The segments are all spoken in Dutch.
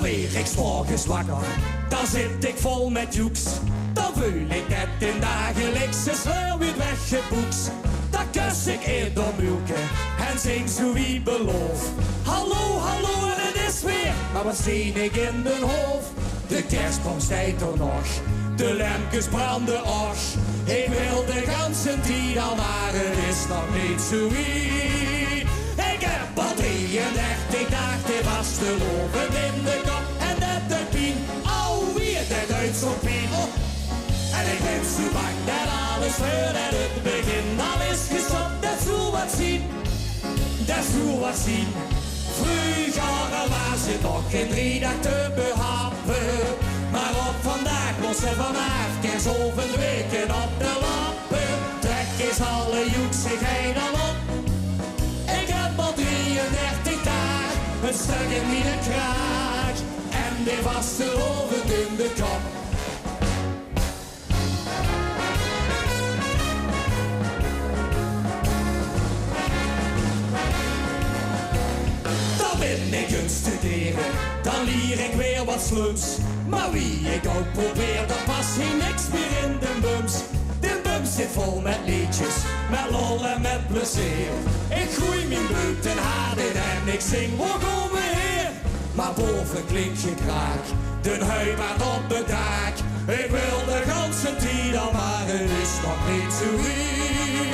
weer ik 's morgens wakker, dan zit ik vol met joeks. Dan voel ik net in dagelijkse sleur weer weggeboeks. Dan kus ik eerder Mulke en zing zo wie beloof. Hallo, hallo, het is weer, maar wat zie ik in de hoofd? De kerstboom staat er nog, de lampjes branden och. Ik wil de ganse tijd al, maar het is nog niet zo wie. Ik heb al 33 dagen vast te lopen in de kop en net de pien. Oh, wie het uit zo'n pien. En ik ben zo bang dat alles voordat het begin al is gestopt. Dat zou wat zien, dat zou wat zien. Vroeger was het nog geen 3 dagen te behappen. Maar op vandaag was ze vanaf kerstoven weken op de lappen. Trek eens alle joeksigheid al op. Ik heb al 33 dagen een stuk in mijn kraag. En die was te oven in de kop. Ben ik gaan studeren, dan leer ik weer wat slums. Maar wie ik ook probeer, dan past hier niks meer in de bums. De bums zit vol met liedjes, met lol en met plezier. Ik groei mijn buik ten harden en ik zing, waar komen we hier? Maar boven klinkt je kraak, de huibaard op de daak. Ik wil de ganse tijd al, maar het is nog niet zo wie.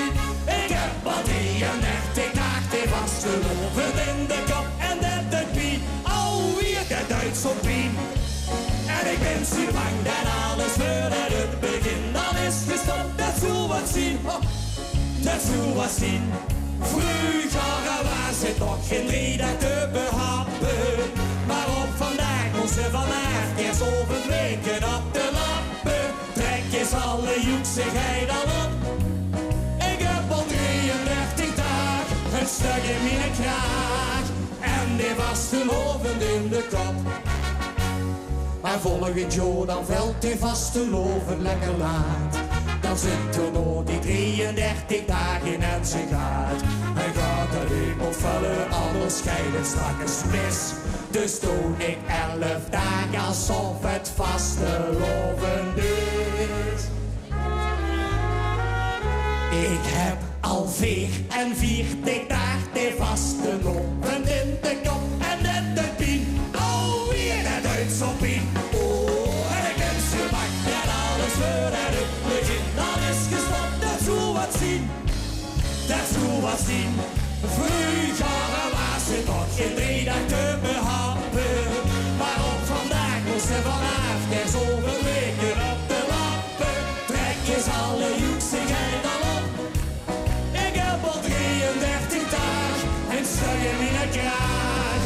Ik heb al 33 dagen vast te lopen in de kop. Duits op pien. En ik ben zo bang dat alles voordat het begin dan is gestopt. Dat zou wat zien, dat zou wat zien. Vroeger was het nog geen 3 dagen te behappen. Maar op vandaag moest ze vandaag eerst over weken op de lappen. Trek eens alle joeksigheid al op. Ik heb al 33 dagen een stuk in mijn kraag. En die was gelovend in de kop. Maar volgend jaar dan valt hij vast te loven lekker laat. Dan zit er nog die 33 dagen en ze gaat. Hij gaat alleen opvallen, anders scheiden straks mis. Dus doe ik 11 dagen alsof het vast te loven is. Ik heb al 44 dagen vast te lopen in de kop en net de pien. Oh, wie het uit zo'n pien. Oh, en ik ben zo bang dat alles voordat het begin dan is gestopt. Dat zou wat zien, dat zou wat zien. Vroeger was het nog geen 3 dagen te behappen. Maar op vandaag moest ze vanaf kerstoven weken op de lappen. Trek eens alle joeksigheid al op. Ik heb al 33 dagen en stuk in mijn kraag.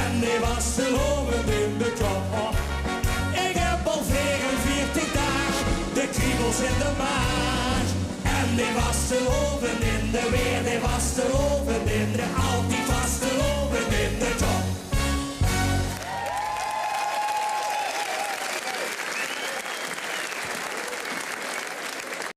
En die was te loven in de kop. Ik heb al 44 dagen de kriebels in de maag. En die was te loven in de weer, die was te loven.